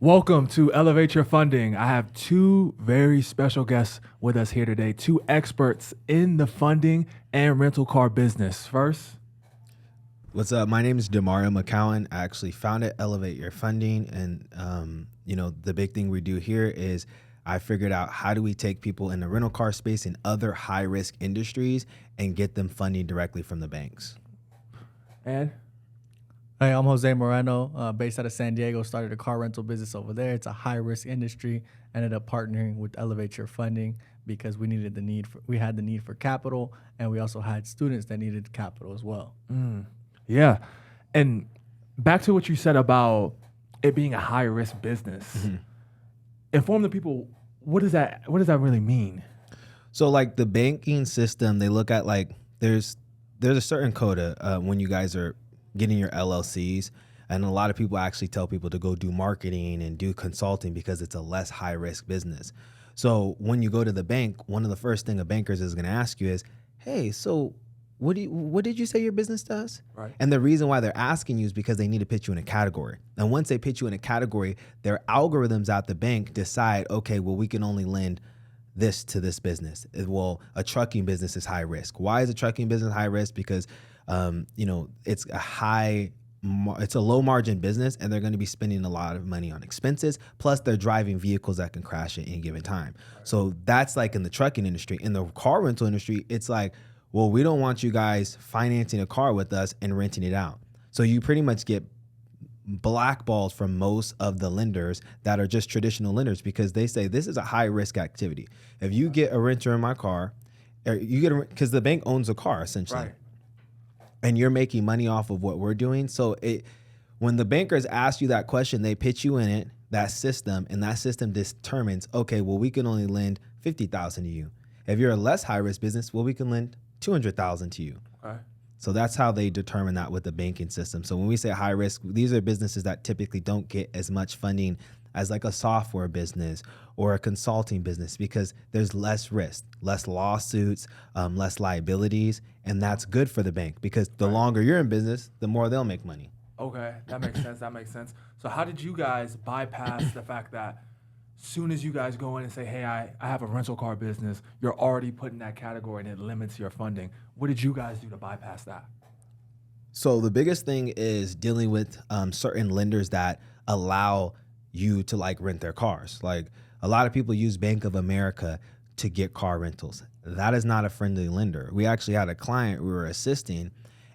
Welcome to Elevate Your Funding. I have two very special guests with us here today, two experts in the funding and rental car business. First, What's up? My name is Demario McCowan. I actually founded Elevate Your Funding, and the big thing we do here is I figured out how do we take people in the rental car space and other high risk industries and get them funding directly from the banks. and Hey, I'm Jose Moreno, based out of San Diego. Started a car rental business over there. It's a high risk industry. Ended up partnering with Elevate Your Funding because we had the need for capital, and we also had students that needed capital as well. yeah. And back to what you said about it being a high risk business. Inform the people, what does that really mean? So like the banking system, they look at like there's a certain quota when you guys are getting your LLCs, and a lot of people actually tell people to go do marketing and do consulting because it's a less high risk business. So when you go to the bank, one of the first thing a banker is going to ask you is, hey, so what did you say your business does? Right. And the reason why they're asking you is because they need to pitch you in a category. And once they pitch you in a category, their algorithms at the bank decide, okay, well, we can only lend this to this business. Well, a trucking business is high risk. Why is a trucking business high risk? Because it's a low margin business, and they're going to be spending a lot of money on expenses. Plus, they're driving vehicles that can crash at any given time. So that's like in the trucking industry. In the car rental industry, it's like, well, we don't want you guys financing a car with us and renting it out. So you pretty much get blackballed from most of the lenders that are just traditional lenders because they say this is a high risk activity. If you get a renter in my car, or you get because the bank owns a car essentially. Right. And you're making money off of what we're doing. So when the bankers ask you that question, they pitch you in it, that system, and that system determines, okay, well, we can only lend $50,000 to you. If you're a less high risk business, well, we can lend $200,000 to you. Okay. So that's how they determine that with the banking system. So when we say high risk, these are businesses that typically don't get as much funding as like a software business or a consulting business because there's less risk, less lawsuits, less liabilities, and that's good for the bank because the longer you're in business, the more they'll make money. Okay, that makes sense. So how did you guys bypass the fact that soon as you guys go in and say, hey, I have a rental car business, you're already put in that category and it limits your funding. What did you guys do to bypass that? So the biggest thing is dealing with certain lenders that allow you to like rent their cars. Like a lot of people use Bank of America to get car rentals. That is not a friendly lender. We actually had a client we were assisting,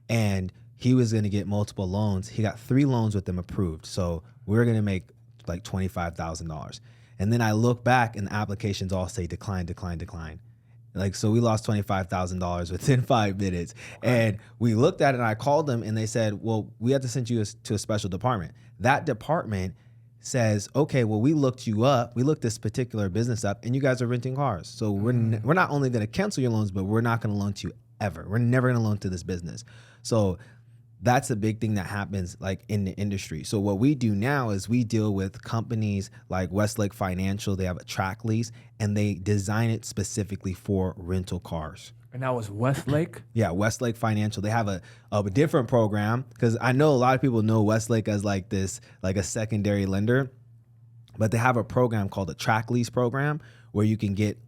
and he was going to get multiple loans. He got 3 loans with them approved. So we were going to make like $25,000. And then I look back and the applications all say decline, decline, decline. Like, so we lost $25,000 within 5 minutes. And we looked at it and I called them and they said, well, we have to send you to a special department. That department says, okay, well, we looked you up. We looked this particular business up and you guys are renting cars. So we're not only going to cancel your loans, but we're not going to loan to you ever. We're never going to loan to this business. So that's a big thing that happens like in the industry. So what we do now is we deal with companies like Westlake Financial. They have a track lease and they design it specifically for rental cars. And that was Westlake? Yeah, Westlake Financial. They have a different program because I know a lot of people know Westlake as like this, like a secondary lender, but they have a program called a track lease program where you can get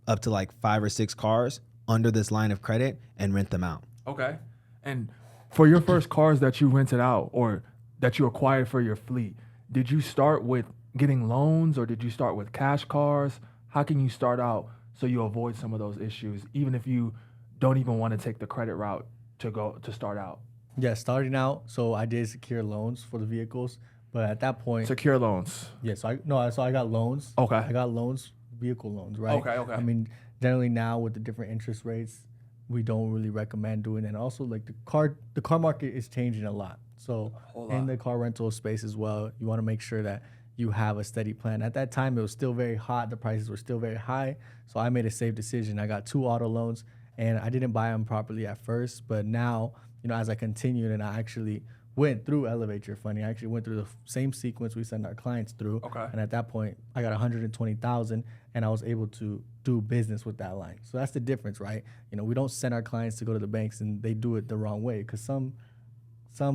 up to like 5 or 6 cars under this line of credit and rent them out. Okay. And for your first cars that you rented out or that you acquired for your fleet, did you start with getting loans or did you start with cash cars? How can you start out so you avoid some of those issues, even if you don't even want to take the credit route to start out? Yeah, starting out, so I did secure loans for the vehicles, but at that point, Secure loans. yeah, so I got loans. Okay. I got loans, vehicle loans, right? Okay. I mean, generally now with the different interest rates, we don't really recommend doing that. And also, like the car market is changing a lot. So in the car rental space as well, you want to make sure that you have a steady plan. At that time, it was still very hot. The prices were still very high. So I made a safe decision. I got 2 auto loans, and I didn't buy them properly at first. But now, as I continued and I actually went through Elevate Your Funding, I actually went through the same sequence we send our clients through. Okay. And at that point, I got 120,000, and I was able to do business with that line. So that's the difference, right? We don't send our clients to go to the banks and they do it the wrong way because some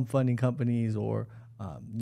funding companies or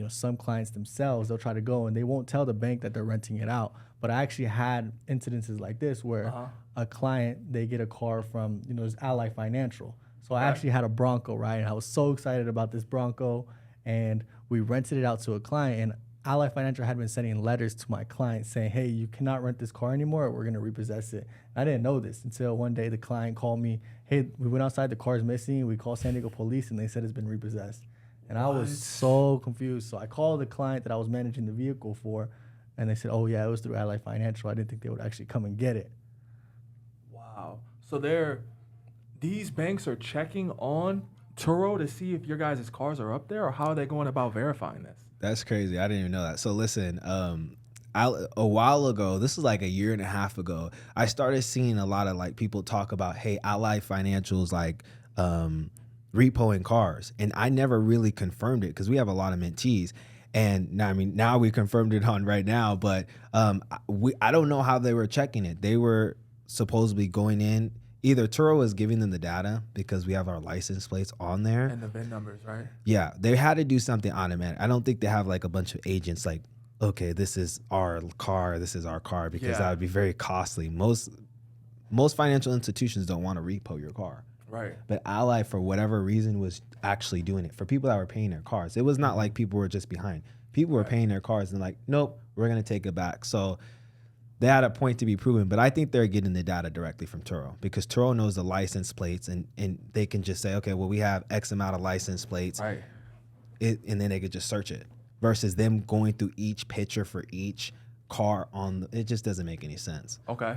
some clients themselves, they'll try to go and they won't tell the bank that they're renting it out. But I actually had incidences like this where a client, they get a car from, it's Ally Financial. So I actually had a Bronco, right? And I was so excited about this Bronco, and we rented it out to a client, and Ally Financial had been sending letters to my client saying, hey, you cannot rent this car anymore, or we're going to repossess it. I didn't know this until one day the client called me, hey, we went outside, the car's missing. We called San Diego police, and they said it's been repossessed. And I was so confused. So I called the client that I was managing the vehicle for, and they said, oh, yeah, it was through Ally Financial. I didn't think they would actually come and get it. Wow. So these banks are checking on Turo to see if your guys' cars are up there, or how are they going about verifying this? That's crazy. I didn't even know that. So listen, a while ago, this was like a year and a half ago, I started seeing a lot of like people talk about, hey, Ally Financial's like repoing cars. And I never really confirmed it because we have a lot of mentees. And now we confirmed it on right now, but I don't know how they were checking it. They were supposedly going in. Either Turo is giving them the data because we have our license plates on there. And the VIN numbers, right? Yeah, they had to do something automatic. I don't think they have like a bunch of agents like, okay, this is our car, because that would be very costly. Most financial institutions don't want to repo your car. Right. But Ally, for whatever reason, was actually doing it for people that were paying their cars. It was not like people were just behind. People were paying their cars and like, nope, we're going to take it back. So they had a point to be proven, but I think they're getting the data directly from Turo because Turo knows the license plates and they can just say, okay, well, we have X amount of license plates, right? And then they could just search it versus them going through each picture for each car it just doesn't make any sense. Okay.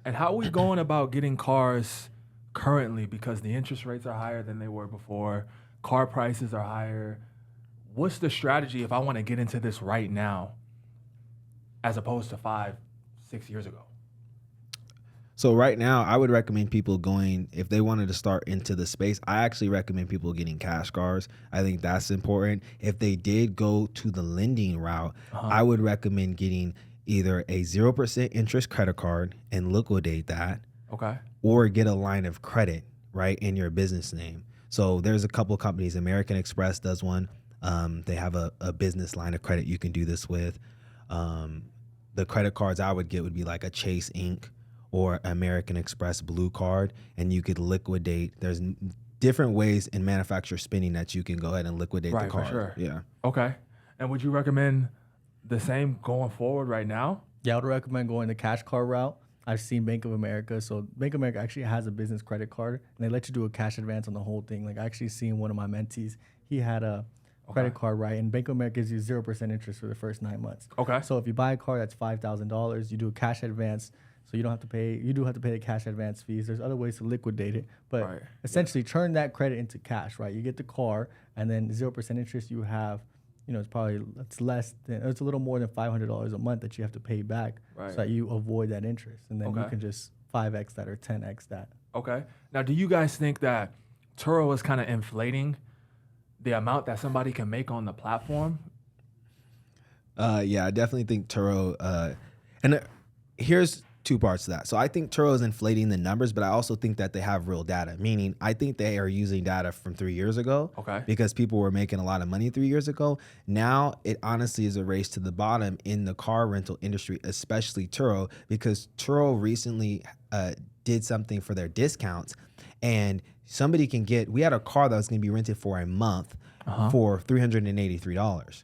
And how are we going about getting cars currently, because the interest rates are higher than they were before, car prices are higher? What's the strategy if I want to get into this right now as opposed to 5-6 years ago? So right now, I would recommend people going, if they wanted to start into the space, I actually recommend people getting cash cars. I think that's important. If they did go to the lending route, I would recommend getting either a 0% interest credit card and liquidate that. Okay. Or get a line of credit, right, in your business name. So there's a couple companies. American Express does one. They have a business line of credit you can do this with. The credit cards I would get would be like a Chase Inc. or American Express Blue Card, and you could liquidate. There's different ways in manufacturer spending that you can go ahead and liquidate the card. For sure. Yeah. Okay. And would you recommend the same going forward right now? Yeah, I would recommend going the cash card route. I've seen Bank of America. So Bank of America actually has a business credit card, and they let you do a cash advance on the whole thing. Like I actually seen one of my mentees, he had a credit card, right? And Bank of America gives you 0% interest for the first 9 months. Okay. So if you buy a car that's $5,000, you do a cash advance. So you don't have to pay, you do have to pay the cash advance fees. There's other ways to liquidate it, but essentially turn that credit into cash, right? You get the car and then 0% interest you have, it's a little more than $500 a month that you have to pay back so that you avoid that interest. And then you can just 5X that or 10X that. Okay. Now, do you guys think that Turo is kind of inflating the amount that somebody can make on the platform? Yeah, I definitely think Turo, here's two parts to that. So I think Turo is inflating the numbers, but I also think that they have real data, meaning I think they are using data from 3 years ago because people were making a lot of money 3 years ago. Now it honestly is a race to the bottom in the car rental industry, especially Turo, because Turo recently did something for their discounts, and somebody can we had a car that was going to be rented for a month for $383.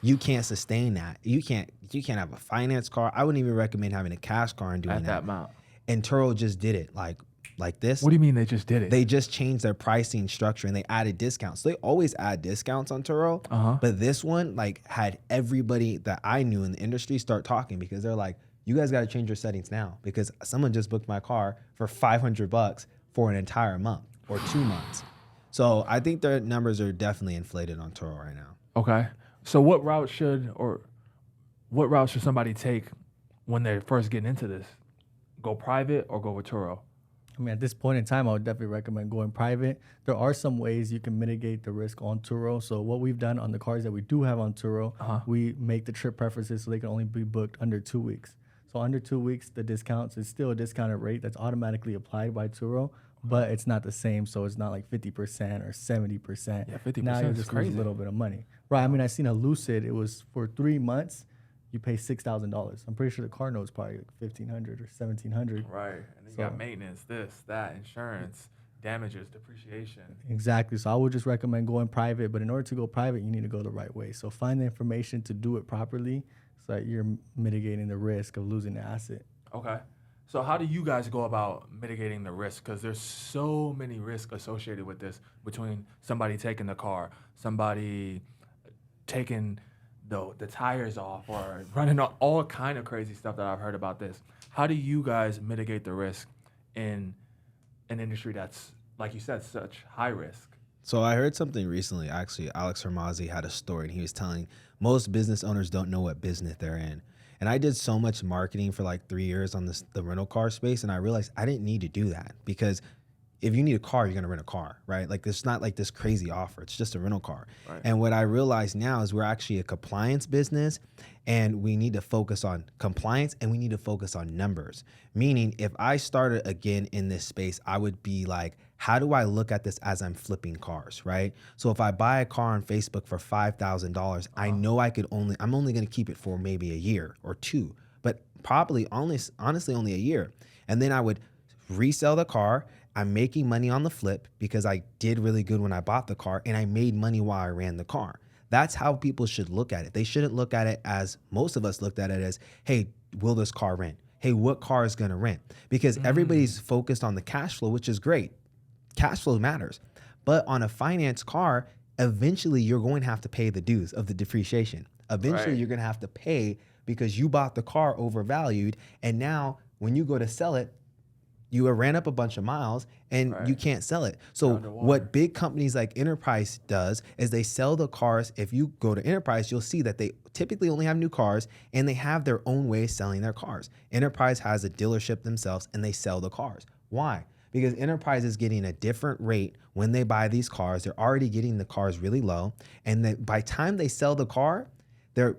You can't sustain that. You can't have a finance car. I wouldn't even recommend having a cash car and doing at that amount. And Turo just did it like this. What do you mean they just did it? They just changed their pricing structure and they added discounts. So they always add discounts on Turo, but this one had everybody that I knew in the industry start talking because they're like, you guys got to change your settings now because someone just booked my car for $500 for an entire month or 2 months. So I think their numbers are definitely inflated on Turo right now. Okay. So what route should somebody take when they're first getting into this? Go private or go with Turo? I mean, at this point in time, I would definitely recommend going private. There are some ways you can mitigate the risk on Turo. So what we've done on the cars that we do have on Turo, we make the trip preferences so they can only be booked under 2 weeks. So under 2 weeks, the discounts is still a discounted rate that's automatically applied by Turo, but it's not the same. So it's not like 50% or 70%. Yeah, 50% now you're is just crazy. losing a little bit of money. Right. I mean, I seen a Lucid. It was for 3 months. You pay $6,000. I'm pretty sure the car note's probably like 1,500 or 1,700. Right. And then you So got maintenance, this, that, insurance, damages, depreciation. exactly. So I would just recommend going private. But in order to go private, you need to go the right way. So find the information to do it properly, so that you're mitigating the risk of losing the asset. Okay. So how do you guys go about mitigating the risk? Because there's so many risks associated with this, between somebody taking the car, somebody taking the tires off, or running all kind of crazy stuff that I've heard about this. How do you guys mitigate the risk in an industry that's, like you said, such high risk? So I heard something recently. Actually, Alex Hermazi had a story, and he was telling most business owners don't know what business they're in. And I did so much marketing for like 3 years on the rental car space, and I realized I didn't need to do that, because if you need a car, you're gonna rent a car, right? Like, it's not like this crazy offer. It's just a rental car. Right. And what I realize now is we're actually a compliance business, and we need to focus on compliance, and we need to focus on numbers. Meaning, if I started again in this space, I would be like, how do I look at this as I'm flipping cars, right? So if I buy a car on Facebook for $5,000, I know I'm only gonna keep it for maybe a year or two, but probably honestly only a year. And then I would resell the car. I'm making money on the flip because I did really good when I bought the car, and I made money while I ran the car. That's how people should look at it. They shouldn't look at it as most of us looked at it as, hey, will this car rent? Hey, what car is gonna rent? Because everybody's focused on the cash flow, which is great. Cash flow matters. But on a finance car, eventually you're going to have to pay the dues of the depreciation. Eventually Right. you're going to have to pay because you bought the car overvalued, and now when you go to sell it, you ran up a bunch of miles and Right. you can't sell it. So You're underwater. what big companies like Enterprise does is they sell the cars. If you go to Enterprise, you'll see that they typically only have new cars, and they have their own way of selling their cars. Enterprise has a dealership themselves, and they sell the cars. Why? Because Enterprise is getting a different rate when they buy these cars. They're already getting the cars really low, and then by the time they sell the car, they're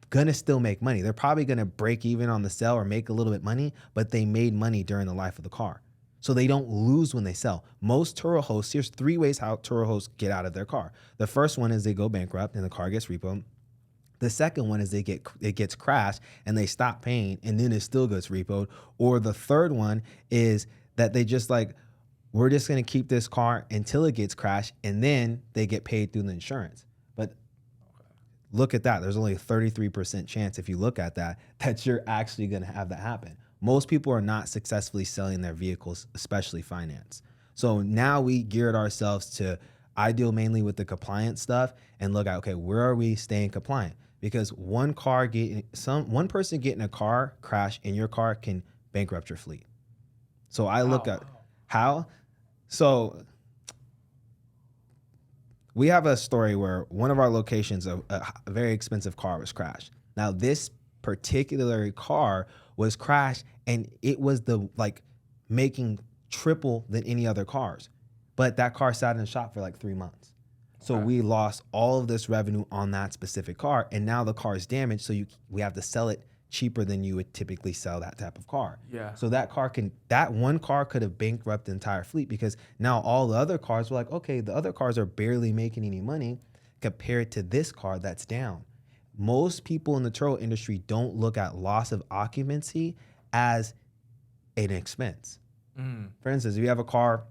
gonna still make money. They're probably gonna break even on the sell or make a little bit money, but they made money during the life of the car. So they don't lose when they sell. Most Turo hosts, here's 3 ways how Turo hosts get out of their car. The first one is they go bankrupt and the car gets repoed. The second one is it gets crashed and they stop paying, and then it still gets repoed. Or the third one is that they just like, we're just gonna keep this car until it gets crashed, and then they get paid through the insurance. But look at that. There's only a 33% chance, if you look at that, that you're actually gonna have that happen. Most people are not successfully selling their vehicles, especially finance. So now we geared ourselves to, I deal mainly with the compliance stuff and look at, okay, where are we staying compliant? Because one person getting a car crash in your car can bankrupt your fleet. So I look at how. So we have a story where one of our locations, a very expensive car was crashed. Now this particular car was crashed, and it was making triple than any other cars. But that car sat in the shop for like 3 months. So we lost all of this revenue on that specific car, and now the car is damaged. So we have to sell it cheaper than you would typically sell that type of car. Yeah. So that one car could have bankrupted the entire fleet, because now all the other cars were like, okay, the other cars are barely making any money compared to this car that's down. Most people in the Turo industry don't look at loss of occupancy as an expense. For instance, if you have a car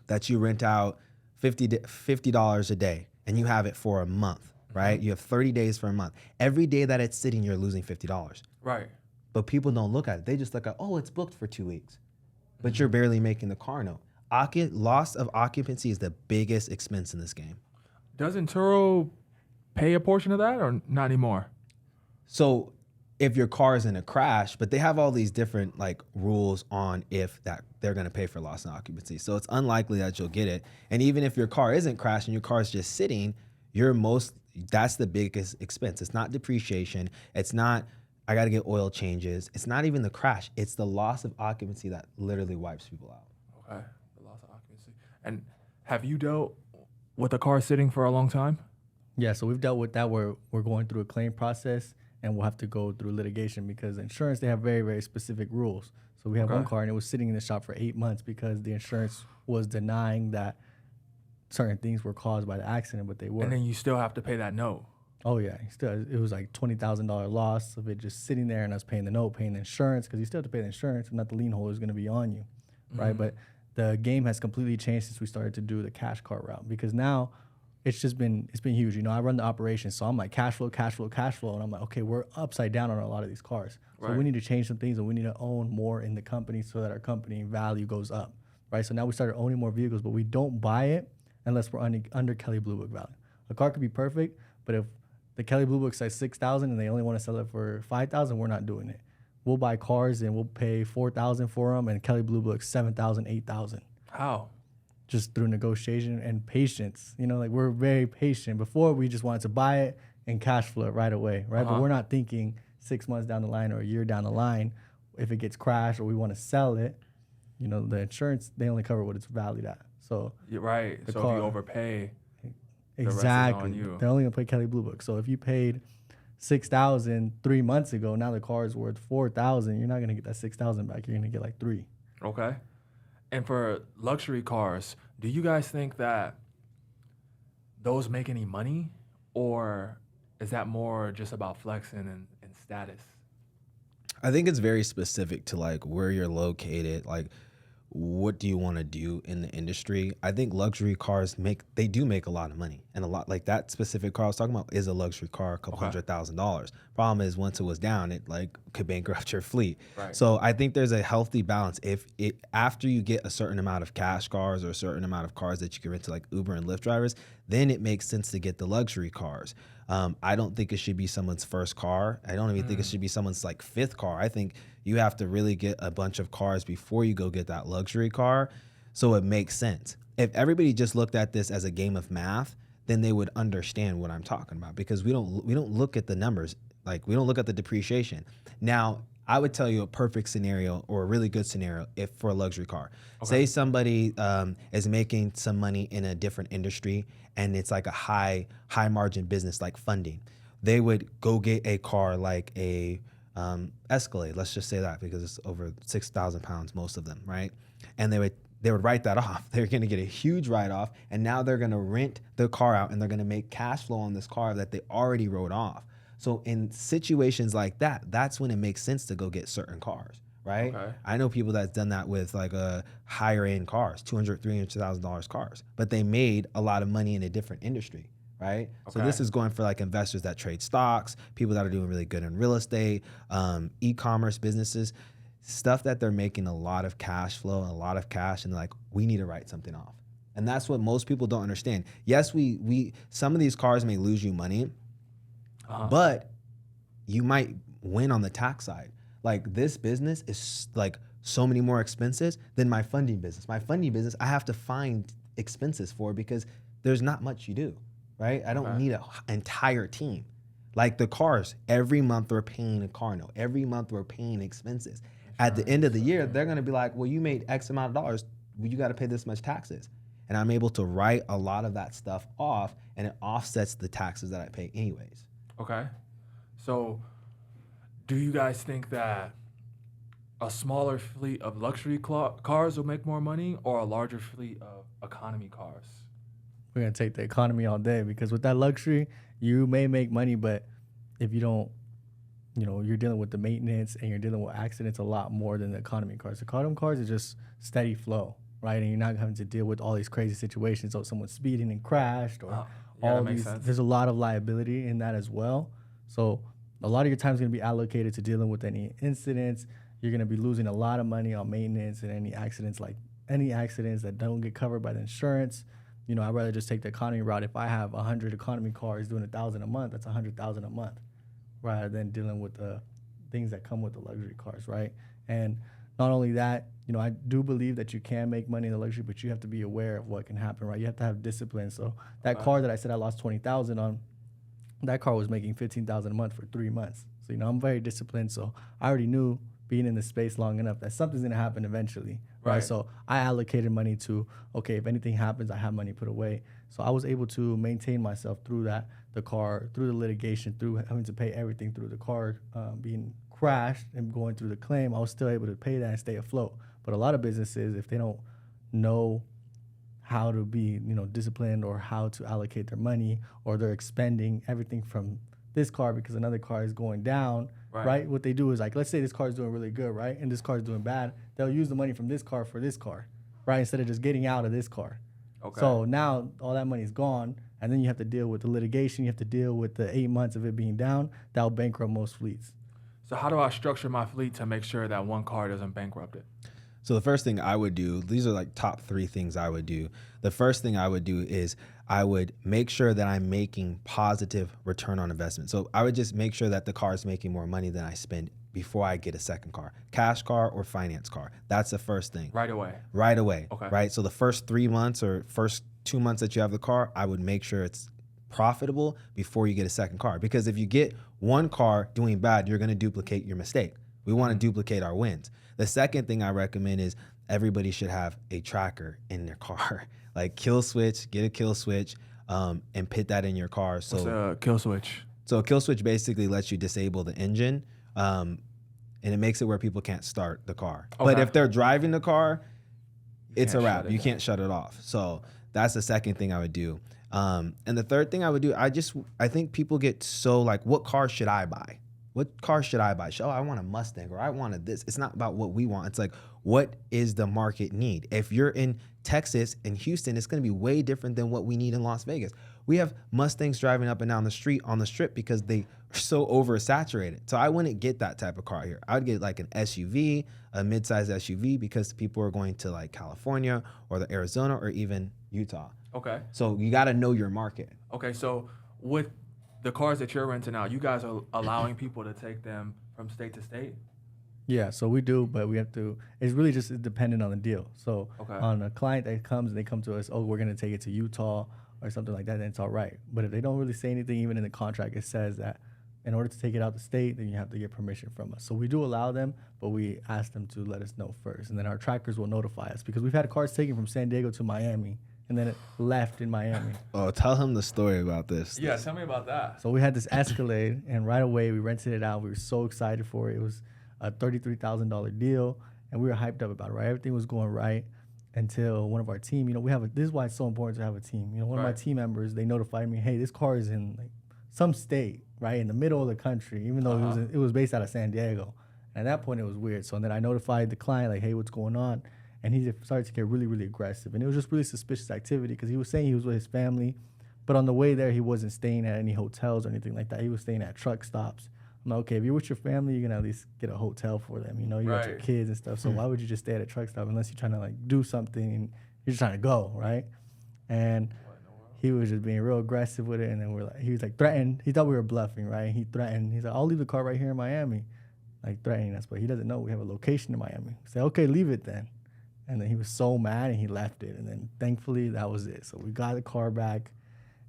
that you rent out $50 a day and you have it for a month, right? You have 30 days for a month. Every day that it's sitting, you're losing $50. Right. But people don't look at it. They just look at, oh, it's booked for 2 weeks. But you're barely making the car note. Loss of occupancy is the biggest expense in this game. Doesn't Turo pay a portion of that, or not anymore? So if your car is in a crash, but they have all these different rules on if that they're going to pay for loss in occupancy. So it's unlikely that you'll get it. And even if your car isn't crashed and your car is just sitting, that's the biggest expense. It's not depreciation. It's not, I got to get oil changes. It's not even the crash. It's the loss of occupancy that literally wipes people out. Okay, the loss of occupancy. And have you dealt with a car sitting for a long time? Yeah, so we've dealt with that where we're going through a claim process, and we'll have to go through litigation because insurance, they have very, very specific rules. So we have one car, and it was sitting in the shop for 8 months because the insurance was denying that certain things were caused by the accident, but they were. And then you still have to pay that note. Oh yeah, still it was like $20,000 loss of it just sitting there, and us paying the note, paying the insurance, because you still have to pay the insurance, and not the lien holder is going to be on you, right? But the game has completely changed since we started to do the cash car route, because now it's been huge. You know, I run the operation, so I'm like cash flow, and I'm like, okay, we're upside down on a lot of these cars, so we need to change some things, and we need to own more in the company so that our company value goes up, right? So now we started owning more vehicles, but we don't buy it unless we're under Kelley Blue Book value. A car could be perfect, but if the Kelley Blue Book says 6,000 and they only want to sell it for 5,000, we're not doing it. We'll buy cars and we'll pay 4,000 for them, and Kelley Blue Book 7,000, 8,000. How? Just through negotiation and patience. You know, like we're very patient. Before we just wanted to buy it and cash flow it right away, right? But we're not thinking 6 months down the line or a year down the line if it gets crashed or we want to sell it. You know, the insurance, they only cover what it's valued at. So You're right. So if you overpay, exactly, they're only gonna pay Kelley Blue Book. So if you paid 6,000 3 months ago, now the car is worth 4,000. You're not gonna get that 6,000 back. You're gonna get like 3. Okay. And for luxury cars, do you guys think that those make any money, or is that more just about flexing and status? I think it's very specific to like where you're located, like what do you want to do in the industry. I think luxury cars do make a lot of money, and a lot, like that specific car I was talking about is a luxury car, a couple $100,000. Problem is, once it was down, it like could bankrupt your fleet. Right. So I think there's a healthy balance. If it, after you get a certain amount of cash cars or a certain amount of cars that you can rent to like Uber and Lyft drivers, then it makes sense to get the luxury cars. I don't think it should be someone's first car. I don't even think it should be someone's like 5th car. I think you have to really get a bunch of cars before you go get that luxury car, so it makes sense. If everybody just looked at this as a game of math, then they would understand what I'm talking about, because we don't look at the numbers. Like, we don't look at the depreciation. Now, I would tell you a perfect scenario, or a really good scenario, if for a luxury car. Say somebody is making some money in a different industry, and it's like a high margin business like funding. They would go get a car like a Escalade, let's just say that, because it's over 6,000 pounds, most of them, right? And they would write that off. They're going to get a huge write-off, and now they're going to rent the car out, and they're going to make cash flow on this car that they already wrote off. So in situations like that, that's when it makes sense to go get certain cars, right? Okay. I know people that's done that with like a higher end cars, $200,000, $300,000 cars, but they made a lot of money in a different industry, right? So this is going for like investors that trade stocks, people that are doing really good in real estate, e-commerce businesses, stuff that they're making a lot of cash flow, a lot of cash, and like, we need to write something off. And that's what most people don't understand. Yes, we some of these cars may lose you money, but you might win on the tax side. Like, this business is like so many more expenses than my funding business. My funding business, I have to find expenses for, because there's not much you do, right? I don't need an entire team. Like the cars, every month we're paying a car note. Every month we're paying expenses. At the end of the year, they're gonna be like, well, you made X amount of dollars. Well, you gotta pay this much taxes. And I'm able to write a lot of that stuff off, and it offsets the taxes that I pay anyways. Okay. So do you guys think that a smaller fleet of luxury cars will make more money, or a larger fleet of economy cars? We're going to take the economy all day, because with that luxury, you may make money, but if you don't, you know, you're dealing with the maintenance and you're dealing with accidents a lot more than the economy cars. The economy cars is just steady flow, right? And you're not having to deal with all these crazy situations, so someone's speeding and crashed, or all these. There's a lot of liability in that as well. So a lot of your time is going to be allocated to dealing with any incidents. You're going to be losing a lot of money on maintenance and any accidents that don't get covered by the insurance. You know, I'd rather just take the economy route. If I have 100 economy cars doing $1,000 a month, that's $100,000 a month, rather than dealing with the things that come with the luxury cars, right? And not only that, you know, I do believe that you can make money in the luxury, but you have to be aware of what can happen, right? You have to have discipline. So that car that I said I lost 20,000 on, that car was making 15,000 a month for 3 months. So, you know, I'm very disciplined. So I already knew, being in the space long enough, that something's going to happen eventually, right? So I allocated money to, okay, if anything happens, I have money put away. So I was able to maintain myself through that, the car, through the litigation, through having to pay everything, through the car being crashed and going through the claim. I was still able to pay that and stay afloat. But a lot of businesses, if they don't know how to be, disciplined, or how to allocate their money, or they're expending everything from this car because another car is going down, right? What they do is like, let's say this car is doing really good, right? And this car is doing bad. They'll use the money from this car for this car, right? Instead of just getting out of this car. Okay. So now all that money is gone, and then you have to deal with the litigation. You have to deal with the 8 months of it being down. That'll bankrupt most fleets. So how do I structure my fleet to make sure that one car doesn't bankrupt it? So the first thing I would do, these are like top 3 things I would do. The first thing I would do is I would make sure that I'm making positive return on investment. So I would just make sure that the car is making more money than I spend before I get a second car, cash car or finance car. That's the first thing. Right away. Right away. Okay. Right. So the first 3 months or first 2 months that you have the car, I would make sure it's profitable before you get a second car. Because if you get one car doing bad, you're going to duplicate your mistake. We want to duplicate our wins. The second thing I recommend is everybody should have a tracker in their car. Like kill switch, get a kill switch, and put that in your car. So what's a kill switch? So a kill switch basically lets you disable the engine, and it makes it where people can't start the car. Okay. But if they're driving the car, it's a wrap. You can't shut it off. So that's the second thing I would do. And the third thing I would do, I think people get so like, what car should I buy? What car should I buy? Oh, I want a Mustang, or I wanted this. It's not about what we want. It's like, what is the market need? If you're in Texas and Houston, it's going to be way different than what we need in Las Vegas. We have Mustangs driving up and down the street on the strip because they are so oversaturated. So I wouldn't get that type of car here. I would get like an SUV, a mid-size SUV, because people are going to like California or the Arizona or even Utah. Okay. So you got to know your market. Okay. So with the cars that you're renting out, you guys are allowing people to take them from state to state? Yeah, so we do, but we have to, it's really just dependent on the deal. So on a client that comes and they come to us, oh, we're going to take it to Utah or something like that, then it's all right. But if they don't really say anything, even in the contract, it says that in order to take it out the state, then you have to get permission from us. So we do allow them, but we ask them to let us know first. And then our trackers will notify us, because we've had cars taken from San Diego to Miami, and then it left in Miami. Oh, tell him the story about this. Yeah, tell me about that. So we had this Escalade, and right away we rented it out. We were so excited for it. It was a $33,000 deal, and we were hyped up about it, right? Everything was going right until one of our team, this is why it's so important to have a team. One of my team members, they notified me, hey, this car is in like some state, right, in the middle of the country, even though it was based out of San Diego. And at that point, it was weird. So then I notified the client, like, hey, what's going on? And he started to get really, really aggressive. And it was just really suspicious activity, because he was saying he was with his family, but on the way there, he wasn't staying at any hotels or anything like that. He was staying at truck stops. I'm like, okay, if you're with your family, you're going to at least get a hotel for them. You got your kids and stuff. So why would you just stay at a truck stop unless you're trying to, like, do something and you're just trying to go, right? And he was just being real aggressive with it. And then he was, like, threatened. He thought we were bluffing, right? He threatened. He's like, I'll leave the car right here in Miami. Like, threatening us. But he doesn't know we have a location in Miami. We said, okay, leave it then. And then he was so mad, and he left it. And then thankfully that was it. So we got the car back,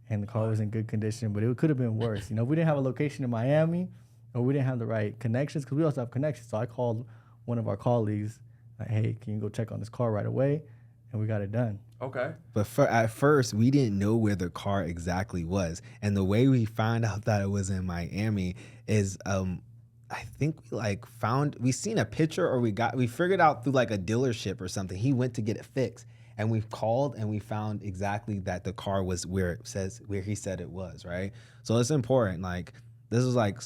and the car was in good condition, but it could have been worse. If we didn't have a location in Miami, or we didn't have the right connections, because we also have connections. So I called one of our colleagues, like, hey, can you go check on this car right away? And we got it done. Okay. But at first, we didn't know where the car exactly was. And the way we found out that it was in Miami is, I think we seen a picture, or we figured out through like a dealership or something. He went to get it fixed, and we called and we found exactly that the car was where he said it was, right? So it's important. Like, this is like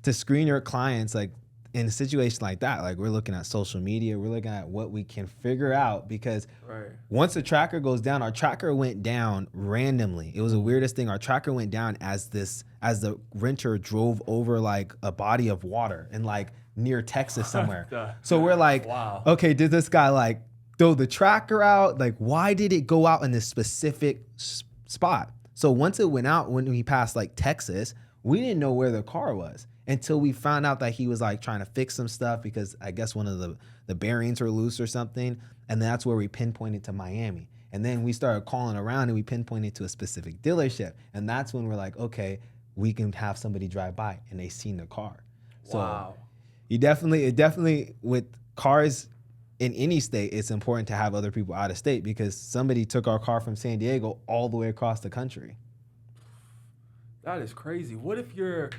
to screen your clients, like in a situation like that. Like, we're looking at social media, we're looking at what we can figure out, because once the tracker goes down, our tracker went down randomly. It was the weirdest thing. Our tracker went down as the renter drove over like a body of water in like near Texas somewhere. So we're like, wow, okay, did this guy like throw the tracker out? Like, why did it go out in this specific spot? So once it went out, when we passed like Texas, we didn't know where the car was until we found out that he was like trying to fix some stuff, because I guess one of the bearings were loose or something. And that's where we pinpointed to Miami. And then we started calling around, and we pinpointed to a specific dealership. And that's when we're like, okay, we can have somebody drive by and they seen the car. Wow. So it definitely with cars in any state, it's important to have other people out of state, because somebody took our car from San Diego all the way across the country. That is crazy. What if you're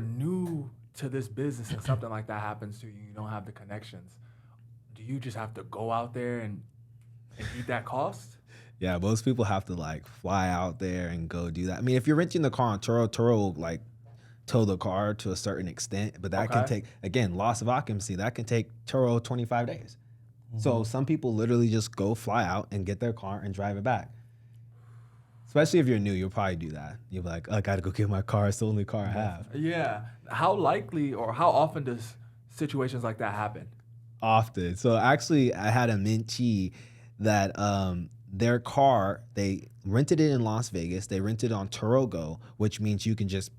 new to this business and something like that happens to you? You don't have the connections. Do you just have to go out there and eat that cost? Yeah, most people have to like fly out there and go do that. I mean, if you're renting the car on Turo will like tow the car to a certain extent, but that can Okay. take, again, loss of occupancy, that can take Turo 25 days. So some people literally just go fly out and get their car and drive it back. Especially if you're new, you'll probably do that. You'll be like, oh, I gotta go get my car. It's the only car I have. Yeah. How likely or how often does situations like that happen? Often. So actually, I had a mentee that their car, they rented it in Las Vegas. They rented it on Turo, which means you can just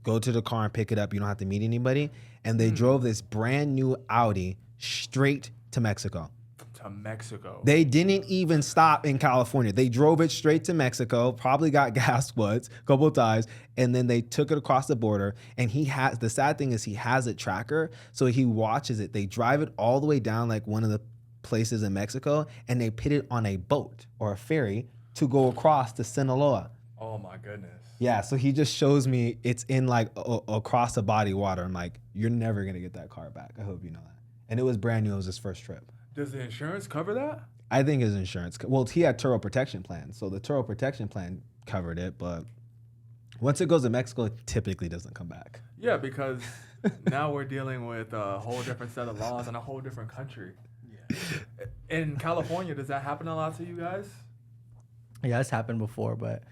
go to the car and pick it up. You don't have to meet anybody. And they drove this brand new Audi straight to Mexico. To Mexico. They didn't even stop in California. They drove it straight to Mexico, probably got gas once, a couple of times, and then they took it across the border. And the sad thing is he has a tracker, so he watches it. They drive it all the way down like one of the places in Mexico, and they put it on a boat or a ferry to go across to Sinaloa. Oh my goodness. Yeah, so he just shows me it's in like across the body of water. I'm like, you're never gonna get that car back. I hope you know that. And it was brand new. It was his first trip. Does the insurance cover that? I think his insurance. Well, he had Turo protection plan, so the Turo protection plan covered it. But once it goes to Mexico, it typically doesn't come back. Yeah, because now we're dealing with a whole different set of laws in a whole different country. Yeah. In California, does that happen a lot to you guys? Yeah, it's happened before, but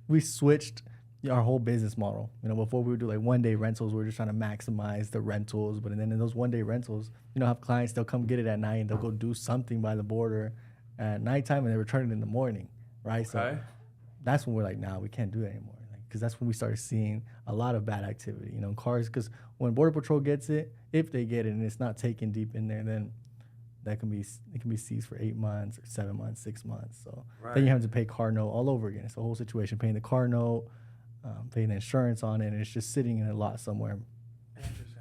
we switched our whole business model. Before we would do like 1-day rentals, we were just trying to maximize the rentals. But then in those 1-day rentals, have clients, they'll come get it at night and they'll go do something by the border at nighttime and they return it in the morning, right? Okay. So that's when we're like, nah, we can't do it anymore. Because that's when we started seeing a lot of bad activity, cars. Because when Border Patrol gets it, if they get it and it's not taken deep in there, then it can be seized for 8 months or 7 months, 6 months. So then you have to pay car note all over again. It's a whole situation, paying the car note, paying the insurance on it, and it's just sitting in a lot somewhere. Interesting.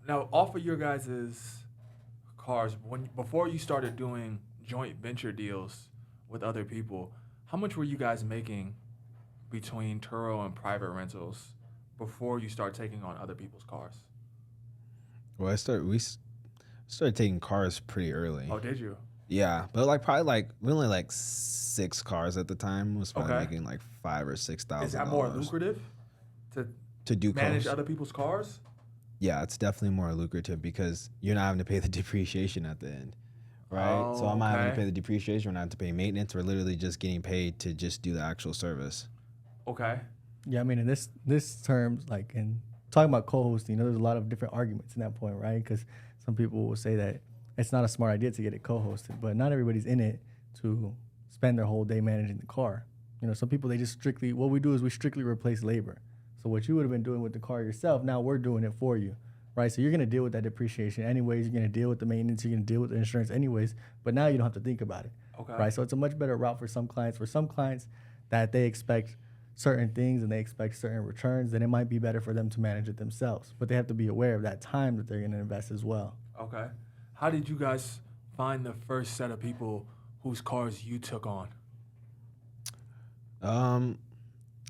Now, off of your guys' cars, before you started doing joint venture deals with other people, how much were you guys making between Turo and private rentals before you start taking on other people's cars? Well, we started taking cars pretty early. Oh, did you? Yeah, but we only like 6 cars at the time. Was probably making like $5,000 or $6,000. Is that more lucrative to do manage cars? other people's cars? Yeah, it's definitely more lucrative because you're not having to pay the depreciation at the end, right? Oh, so I'm not having to pay the depreciation. We're not having to pay maintenance. We're literally just getting paid to just do the actual service. Okay. Yeah, I mean, in this terms, like in talking about co-hosting, there's a lot of different arguments in that point, right? Because some people will say that it's not a smart idea to get it co-hosted, but not everybody's in it to spend their whole day managing the car. Some people, what we do is we strictly replace labor. So what you would have been doing with the car yourself, now we're doing it for you, right? So you're going to deal with that depreciation anyways. You're going to deal with the maintenance. You're going to deal with the insurance anyways. But now you don't have to think about it, right? So it's a much better route for some clients. For some clients that they expect certain things and they expect certain returns, then it might be better for them to manage it themselves. But they have to be aware of that time that they're going to invest as well. Okay. How did you guys find the first set of people whose cars you took on?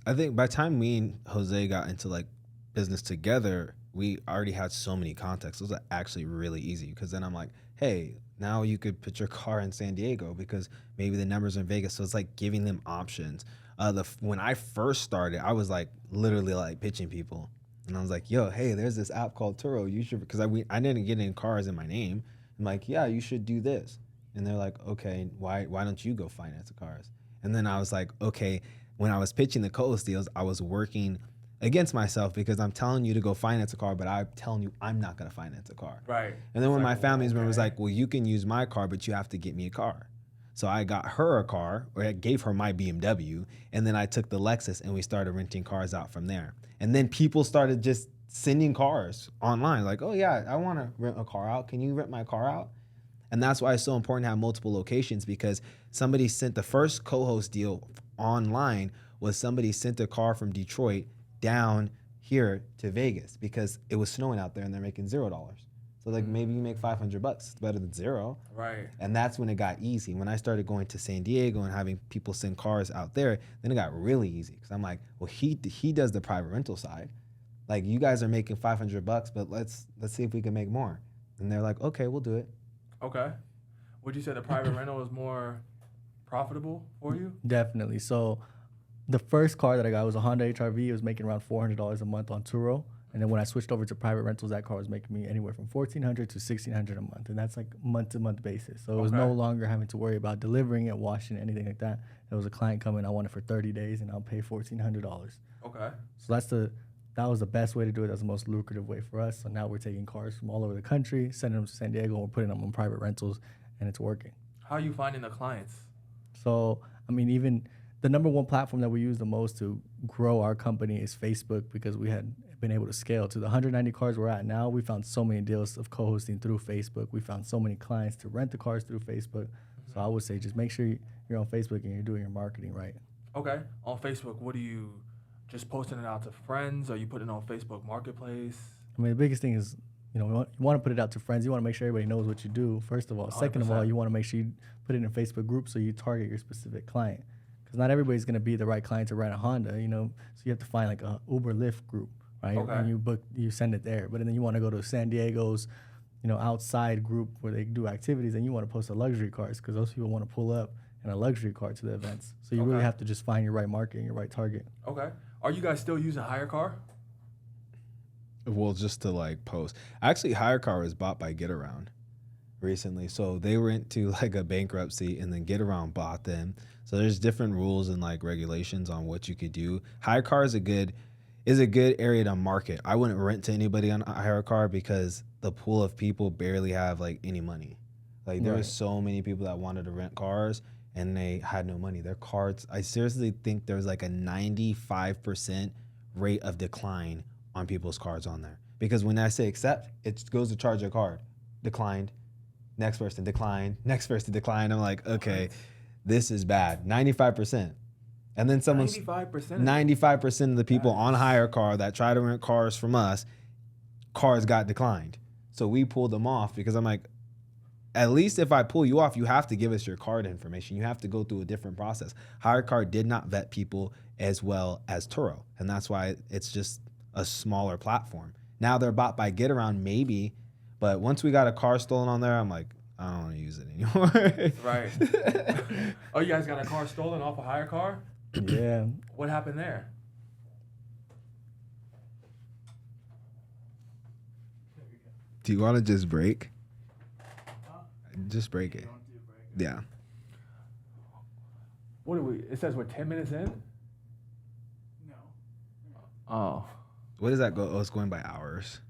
I think by the time me and Jose got into like business together, we already had so many contacts. It was actually really easy because then I'm like, hey, now you could put your car in San Diego because maybe the numbers are in Vegas. So it's like giving them options. When I first started, I was like literally like pitching people. And I was like, yo, hey, there's this app called Turo. You should, because I didn't get any cars in my name. I'm like, yeah, you should do this. And they're like, okay, why don't you go finance the cars? And then I was like, okay, when I was pitching the co-host deals, I was working against myself because I'm telling you to go finance a car, but I'm telling you I'm not going to finance a car. Right. And then when my family member was like, well, you can use my car, but you have to get me a car. So I got her a car, or I gave her my BMW, and then I took the Lexus and we started renting cars out from there. And then people started just sending cars online, like, oh yeah, I want to rent a car out. Can you rent my car out? And that's why it's so important to have multiple locations, because somebody sent the first co-host deal online was somebody sent a car from Detroit down here to Vegas because it was snowing out there and they're making $0. So like maybe you make $500. It's better than zero. Right. And that's when it got easy. When I started going to San Diego and having people send cars out there, then it got really easy because I'm like, well, he does the private rental side. Like you guys are making $500, but let's see if we can make more. And they're like, okay, we'll do it. Okay. Would you say the private rental is more profitable for you? Definitely. So the first car that I got was a Honda HR-V. It was making around $400 a month on Turo. And then when I switched over to private rentals, that car was making me anywhere from $1,400 to $1,600 a month. And that's like month-to-month basis. So it was no longer having to worry about delivering it, washing it, anything like that. There was a client coming, I want it for 30 days, and I'll pay $1,400. Okay. So that was the best way to do it. That's the most lucrative way for us. So now we're taking cars from all over the country, sending them to San Diego, and we're putting them on private rentals, and it's working. How are you finding the clients? So, I mean, even the number one platform that we use the most to grow our company is Facebook, because we had been able to scale to the 190 cars we're at now. We found so many deals of co-hosting through Facebook. We found so many clients to rent the cars through Facebook. So I would say just make sure you're on Facebook and you're doing your marketing right. Okay. On Facebook, what do you just posting it out to friends? Are you putting it on Facebook Marketplace? I mean, the biggest thing is, you want to put it out to friends. You want to make sure everybody knows what you do, first of all. 100%. Second of all, you want to make sure you put it in Facebook groups so you target your specific client. Because not everybody's going to be the right client to rent a Honda, So you have to find like a Uber Lyft group, right? Okay. And you send it there. But then you want to go to San Diego's, outside group where they do activities, and you want to post the luxury cars because those people want to pull up in a luxury car to the events. So you really have to just find your right market and your right target. Okay. Are you guys still using Hire Car? Well, just to like post. Actually, Hire Car was bought by Get Around recently. So they went to like a bankruptcy, and then Get Around bought them. So there's different rules and like regulations on what you could do. Hire Car is a good area to market. I wouldn't rent to anybody on Hire Car because the pool of people barely have like any money. Like there was so many people that wanted to rent cars and they had no money. Their cards, I seriously think there's like a 95% rate of decline on people's cards on there. Because when I say accept, it goes to charge your card. Declined, next person declined, next person declined. I'm like, okay, this is bad. 95%. And then 95% of the people on Hire Car that try to rent cars from us, cars got declined. So we pulled them off because I'm like, at least if I pull you off, you have to give us your card information. You have to go through a different process. Hire Car did not vet people as well as Turo. And that's why it's just a smaller platform. Now they're bought by Get Around, maybe. But once we got a car stolen on there, I'm like, I don't want to use it anymore. Right. Oh, you guys got a car stolen off a Hire Car? Yeah. What happened there? Do you want to just break? Just break it. Yeah. What do we? It says we're 10 minutes in? No. Oh. What does that go? Oh, it's going by hours.